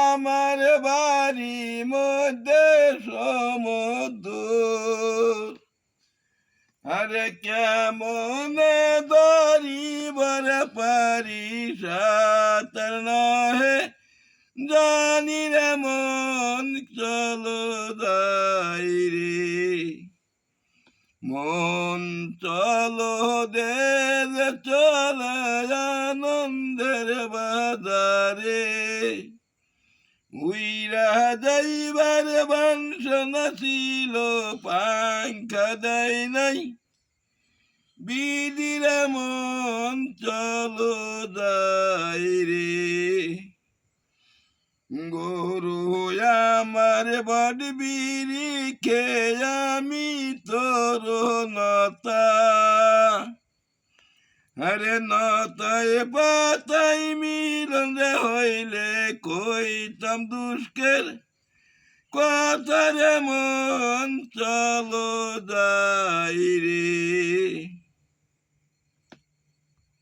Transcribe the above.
আমার বাড়ি মধ্যে সমুদ্র আরে কেমনে ধরিবার পারি সাঁতার নহে জানি রে মন চলো যাই রে মন চলো দে চলে আনন্দের বাজারে উইরা যাইবার বাঞ্ছনা ছিল পাঙ্খা দেয় নাই বিদির মন চলো যাই রে গরু আমার বড বিড়ি খেয়ে আমি তোর নতা আরে নতায় পাতাই মিলন রে হইলে কইতাম দুষ্কের কথা রে মন চলো যাই